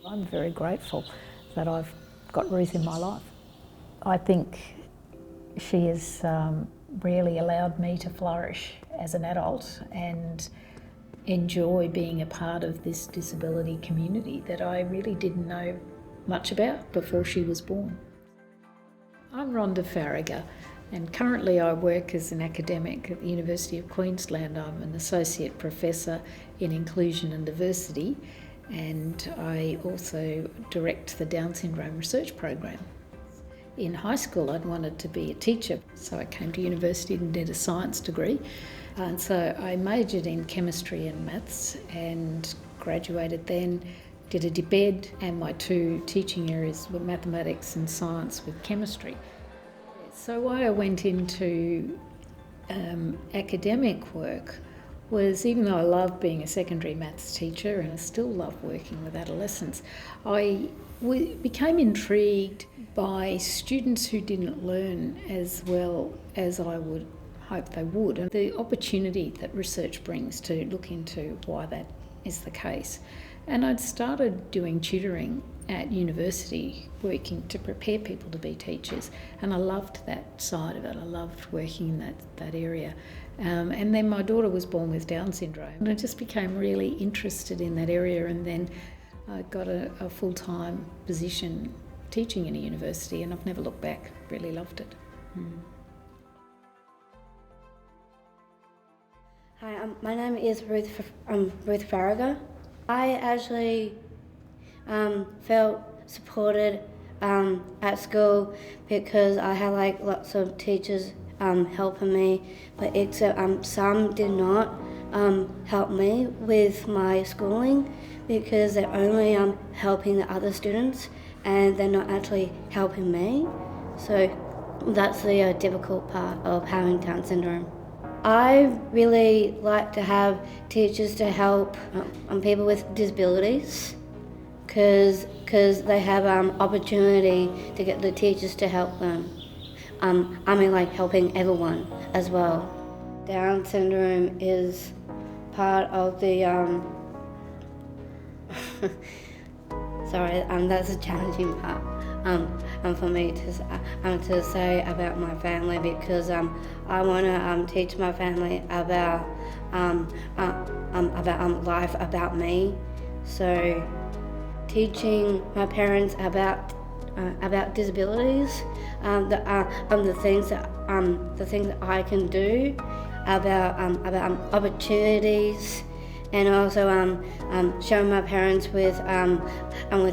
I'm very grateful that I've got Ruth in my life. I think she has really allowed me to flourish as an adult and enjoy being a part of this disability community that I really didn't know much about before she was born. I'm Rhonda Faragher, and currently I work as an academic at the University of Queensland. I'm an associate professor in inclusion and diversity, and I also direct the Down syndrome research program. In high school I'd wanted to be a teacher, so I came to university and did a science degree. And so I majored in chemistry and maths and graduated then, did a DBed, and my two teaching areas were mathematics and science with chemistry. So why I went into academic work was, even though I love being a secondary maths teacher and I still love working with adolescents, I became intrigued by students who didn't learn as well as I would hope they would, and the opportunity that research brings to look into why that is the case. And I'd started doing tutoring at university, working to prepare people to be teachers, and I loved that side of it. I loved working in that area. And then my daughter was born with Down syndrome, and I just became really interested in that area, and then I got a full-time position teaching in a university, and I've never looked back. Really loved it. Hi, my name is Ruth Faragher. I actually felt supported at school because I had lots of teachers helping me, but except some did not help me with my schooling because they're only helping the other students and they're not actually helping me. So that's the difficult part of having Down syndrome. I really like to have teachers to help people with disabilities because they have opportunity to get the teachers to help them. Helping everyone as well. Down syndrome is part of the sorry, that's a challenging part for me to say about my family because I want to teach my family about life, about me. So teaching my parents about disabilities, the things that I can do, about opportunities, and also showing my parents with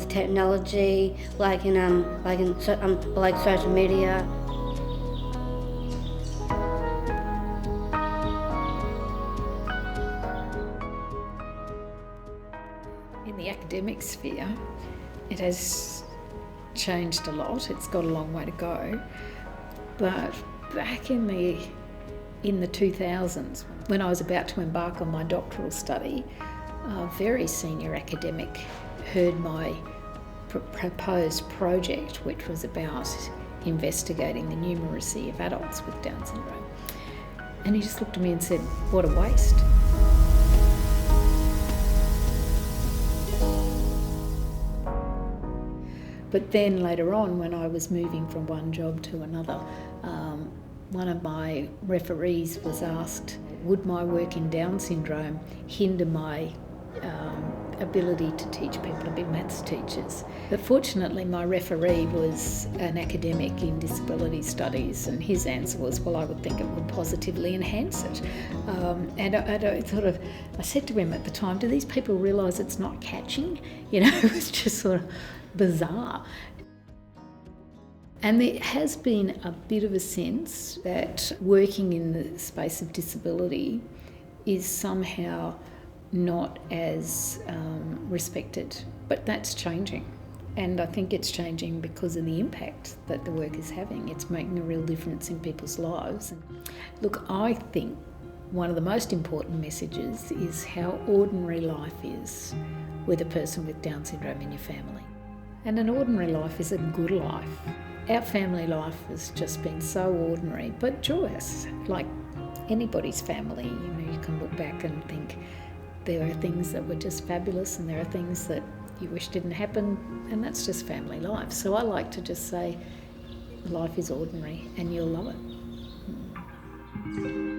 technology, like social media. In the academic sphere, it has changed a lot. It's got a long way to go. But back in the 2000s, when I was about to embark on my doctoral study, a very senior academic heard my proposed project, which was about investigating the numeracy of adults with Down syndrome. And he just looked at me and said, "What a waste." But then later on, when I was moving from one job to another, one of my referees was asked, would my work in Down syndrome hinder my ability to teach people to be maths teachers? But fortunately, my referee was an academic in disability studies, and his answer was, well, I would think it would positively enhance it. And I said to him at the time, do these people realise it's not catching? It was just sort of bizarre. And there has been a bit of a sense that working in the space of disability is somehow not as respected, but that's changing. And I think it's changing because of the impact that the work is having. It's making a real difference in people's lives. Look, I think one of the most important messages is how ordinary life is with a person with Down syndrome in your family. And an ordinary life is a good life. Our family life has just been so ordinary, but joyous, like anybody's family. You can look back and think there are things that were just fabulous, and there are things that you wish didn't happen, and that's just family life. So I like to just say life is ordinary and you'll love it.